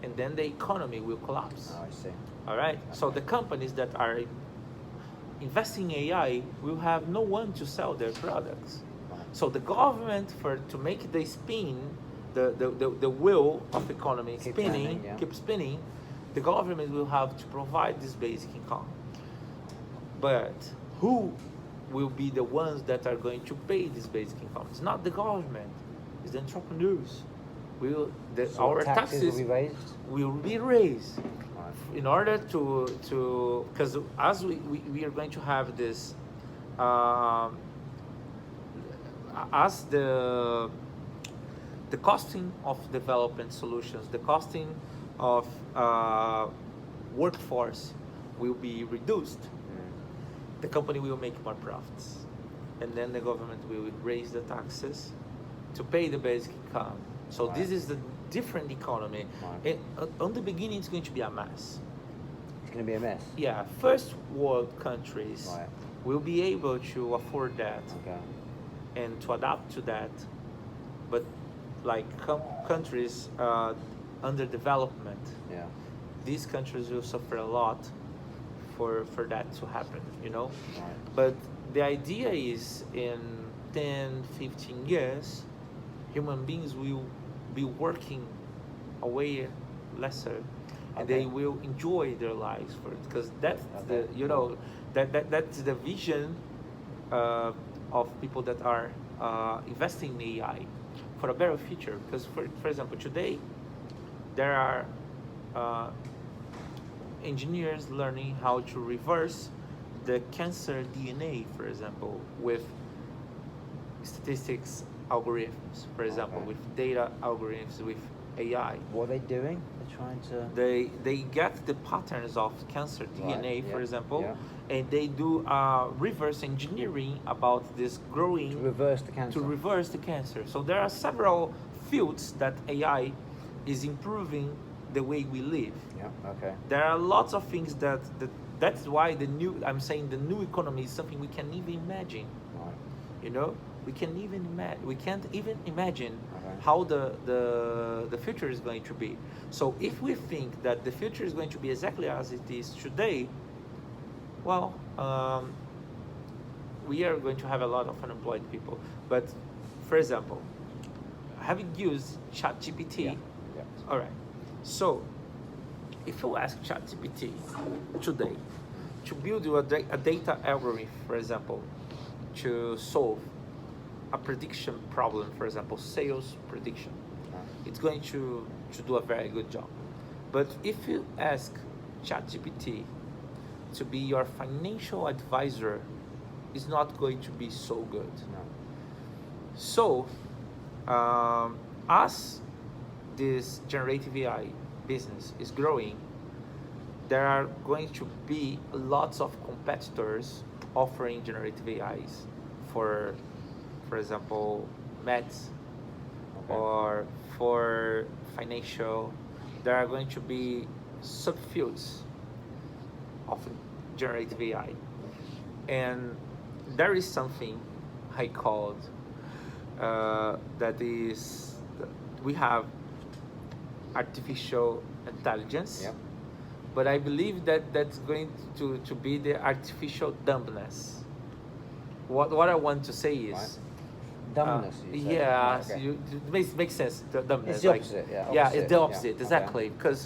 and then the economy will collapse. Oh, I see. All right. So the companies that are investing in AI will have no one to sell their products. So the government, to make the spin, the wheel of economy Keep spinning, turning, yeah. keep spinning, the government will have to provide this basic income. But who will be the ones that are going to pay this basic income? It's not the government, it's the entrepreneurs. So Our taxes will be raised. will be raised Right. in order to because as we are going to have this as the costing of development solutions, the costing of workforce will be reduced, the company will make more profits, and then the government will raise the taxes to pay the basic income. So Right. this is the different economy. Right. And on the beginning, it's going to be a mess. It's going to be a mess. Yeah, first world countries Right. will be able to afford that Okay. and to adapt to that, but like countries under development, Yeah. these countries will suffer a lot for that to happen, you know. Right. But the idea is in 10, 15 years, human beings will be working away lesser, and Okay. they will enjoy their lives for it, because that's Okay. that's the vision of people that are investing in AI for a better future. Because for example, today there are engineers learning how to reverse the cancer DNA, for example, with statistics algorithms, for example, Okay. with data algorithms, with AI. What are they doing? They're trying to. They get the patterns of cancer DNA, Right, for yeah, example, yeah. and they do reverse engineering about this growing To reverse the cancer. to reverse the cancer. So there are several fields that AI is improving the way we live. Yeah. Okay. There are lots of things that's why I'm saying the new economy is something we can't even imagine. Right. You know, we can't even imagine Okay. how the future is going to be. So if we think that the future is going to be exactly as it is today, well, we are going to have a lot of unemployed people. But for example, having used ChatGPT, Yeah. Yeah. all right. So if you ask ChatGPT today to build you a data algorithm, for example, to solve a prediction problem, for example, sales prediction, it's going to do a very good job. But if you ask ChatGPT to be your financial advisor, it's not going to be so good. No. So, as this generative AI business is growing, there are going to be lots of competitors offering generative AIs for example, maths Okay. or for financial. There are going to be subfields of generative AI, and there is something I called that is we have artificial intelligence, Yep. but I believe that that's going to be the artificial dumbness. What I want to say is, Right. Dumbness, you say? yeah, Right, okay. it makes sense. The dumbness, It's the like, opposite, yeah, yeah, opposite, it's the yeah, opposite, okay. exactly. Because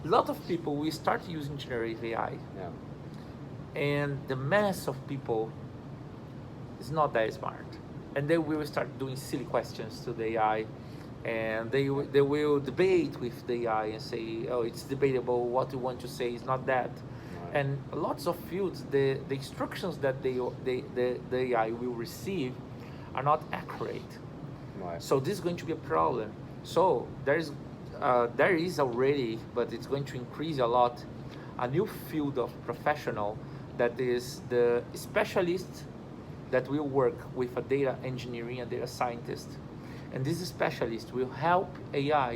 a lot of people we start using generative AI, Yeah. and the mass of people is not that smart, and they will start doing silly questions to the AI, and they will debate with the AI and say, oh, it's debatable. What you want to say is not that. Right. And lots of fields, the instructions that the AI will receive are not accurate. Right. So this is going to be a problem. So there is already, but it's going to increase a lot, a new field of professional that is the specialist that will work with a data engineering and data scientist. And this specialist will help AI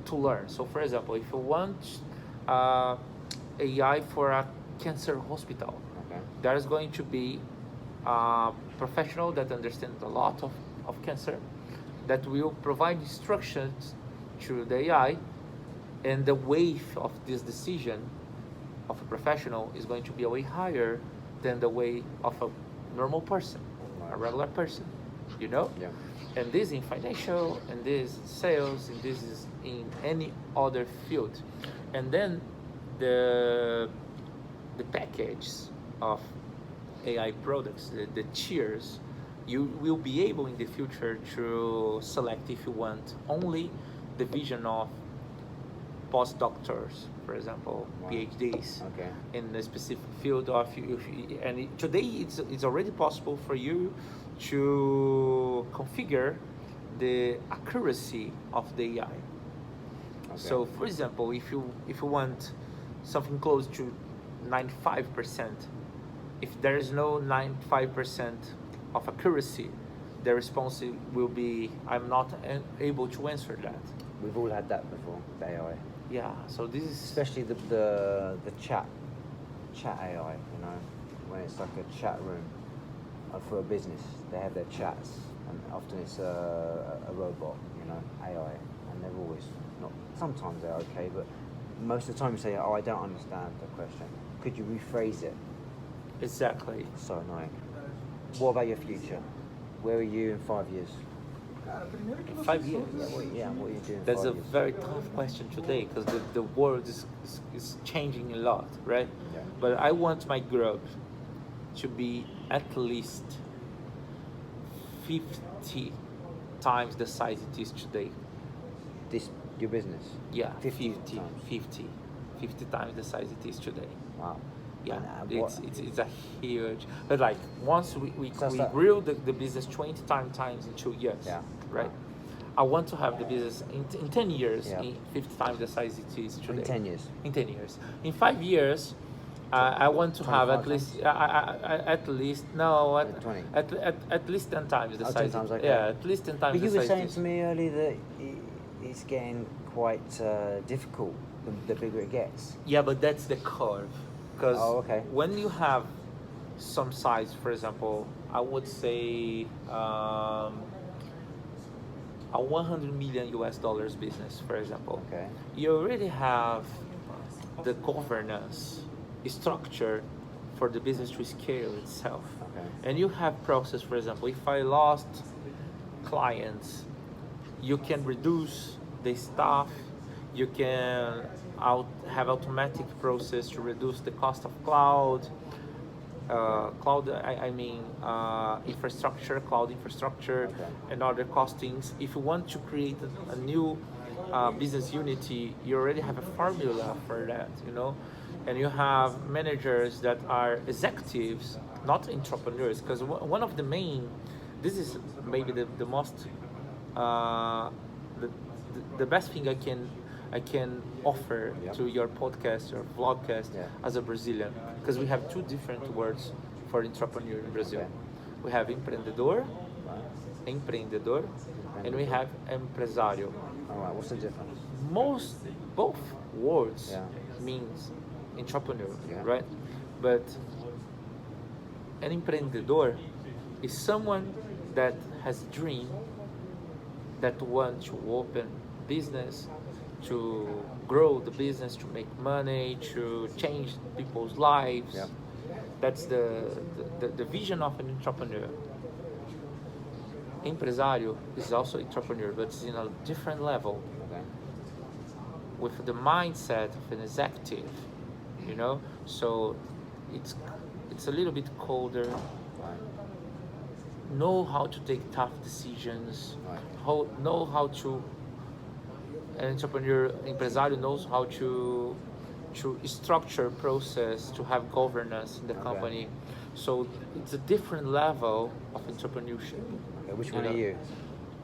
to learn. So for example, if you want AI for a cancer hospital, Okay. there is going to be a professional that understands a lot of cancer that will provide instructions to the AI, and the weight of this decision of a professional is going to be a way higher than the way of a normal person, a regular person, you know? Yeah. And this in financial, and this sales, and this is in any other field. And then the package of AI products, the tiers, you will be able in the future to select if you want only the vision of postdoctors, for example, Wow. PhDs, Okay. in a specific field of today it's already possible for you to configure the accuracy of the AI. Okay. So, for example, if you want something close to 95%, if there is no 95% of accuracy, the response will be, I'm not able to answer that. We've all had that before, with AI. Yeah. So this is Especially the chat AI, you know, when it's like a chat room for a business, they have their chats, and often it's a robot, you know, AI, and they're always not. Sometimes they're okay, but most of the time you say, "Oh, I don't understand the question. Could you rephrase it?" exactly. So annoying. What about your future? Where are you in 5 years? 5 years. Yeah, what are you doing? That's 5 a years? very tough question today because the world is changing a lot, right? Yeah. But I want my growth to be at least 50 times the size it is today. This your business? Yeah, 50 50 times. 50 times the size it is today. Wow. Yeah, And, it's a huge. But like once we So that's that- grew the business 20 times in 2 years, Yeah. right? I want to have the business in 10 years Yeah. in 50 times the size it is today. In 10 years. In 10 years. In 5 years, I want to have 25 at least times? at least no 20. at least 10 times the Oh, 10 size. times, okay. Yeah, at least 10 times But the you were size. saying to me earlier that it's getting quite difficult the bigger it gets. Yeah, but that's the curve. Because Oh, okay. when you have some size, for example, I would say a 100 million US dollars business, for example, Okay. you already have the governance structure for the business to scale itself. Okay. And you have process, for example, if I lost clients, you can reduce the staff, you can have automatic process to reduce the cost of cloud, infrastructure, cloud infrastructure, Okay. and other costings. If you want to create a new business unity, you already have a formula for that, you know, and you have managers that are executives, not entrepreneurs, because one of the main, this is maybe the most, the best thing I I can offer to your podcast or vlogcast as a Brazilian, because we have two different words for entrepreneur in Brazil. Okay. We have empreendedor, and we have empresário. All right. What's the difference? Both words means entrepreneur, right? But an empreendedor is someone that has a dream, that wants to open business, to grow the business, to make money, to change people's lives. Yeah. That's the vision of an entrepreneur. Empresário is also entrepreneur, but it's in a different level, Okay. with the mindset of an executive, you know. So it's a little bit colder. Right. Know how to take tough decisions. Right. Know how to. An entrepreneur, empresario knows how to structure process, to have governance in the company. So it's a different level of entrepreneurship. Okay, which one are you?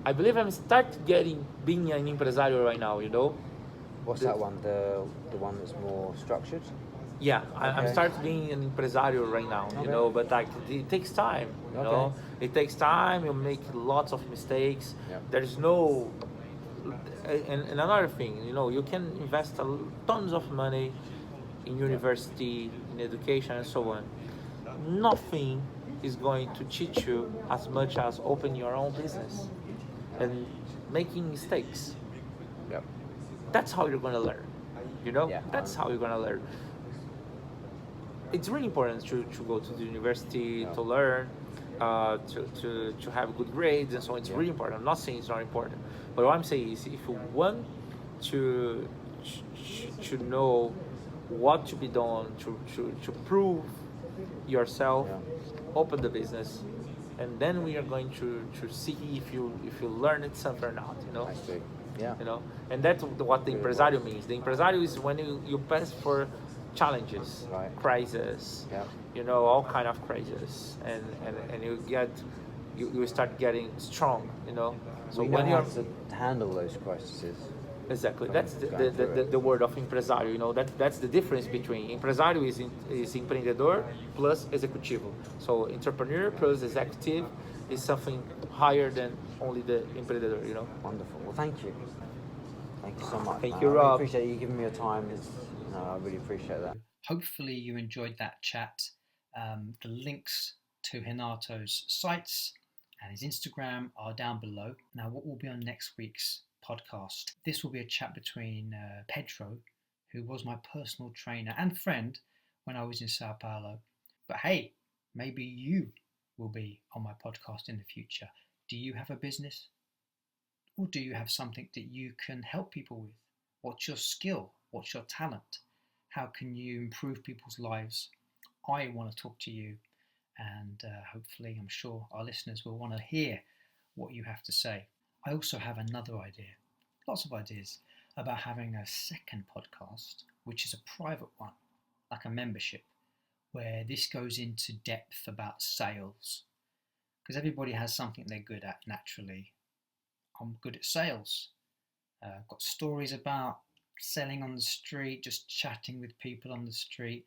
I believe I'm being an empresario right now, you know. What's that one? The one that's more structured? Yeah, I'm starting being an empresario right now, you know, but like it takes time, you know. It takes time, you make lots of mistakes. There's no and another thing, you know, you can invest tons of money in university, in education, and so on. Nothing is going to teach you as much as opening your own business and making mistakes. Yep. That's how you're going to learn, you know. Yeah. That's how you're going to learn. It's really important to go to the university to learn, to have good grades and so on. It's really important. I'm not saying it's not important, but what I'm saying is, if you want to know what to be done to prove yourself, open the business, and then we are going to see if you learn it something or not, you know. I see. Yeah. You know, and that's what the impresario means. The impresario is when you pass for challenges, crises, you know, all kind of crises, and you start getting strong, you know. So when you have to handle those crises. Exactly, that's the word of empresario. You know, that's the difference between empresario is empreendedor plus executivo. So entrepreneur plus executive is something higher than only the empreendedor. You know. Wonderful. Well, thank you. Thank you so much. Thank man. you, I Rob. really appreciate you giving me your time. I really appreciate that. Hopefully you enjoyed that chat. The links to Renato's sites and his Instagram are down below. Now, what will be on next week's podcast? This will be a chat between Pedro, who was my personal trainer and friend when I was in Sao Paulo. But hey, maybe you will be on my podcast in the future. Do you have a business? Or do you have something that you can help people with? What's your skill? What's your talent? How can you improve people's lives? I want to talk to you, and hopefully, I'm sure our listeners will want to hear what you have to say. I also have another idea, lots of ideas, about having a second podcast, which is a private one, like a membership, where this goes into depth about sales. Because everybody has something they're good at naturally. I'm good at sales. Got stories about selling on the street, just chatting with people on the street,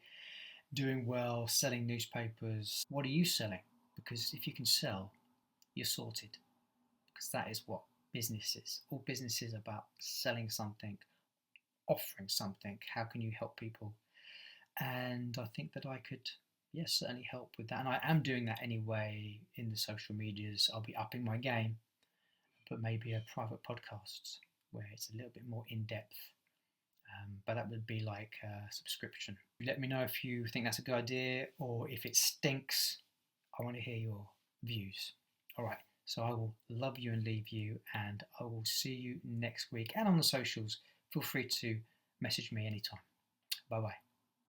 doing well, selling newspapers. What are you selling? Because if you can sell, you're sorted. Because that is what business is. All business is about selling something, offering something. How can you help people? And I think that I could, yes, certainly help with that. And I am doing that anyway in the social medias. I'll be upping my game, but maybe a private podcast where it's a little bit more in depth. But that would be like a subscription. Let me know if you think that's a good idea, or if it stinks. I want to hear your views. All right, so I will love you and leave you, and I will see you next week. And on the socials, feel free to message me anytime. Bye bye.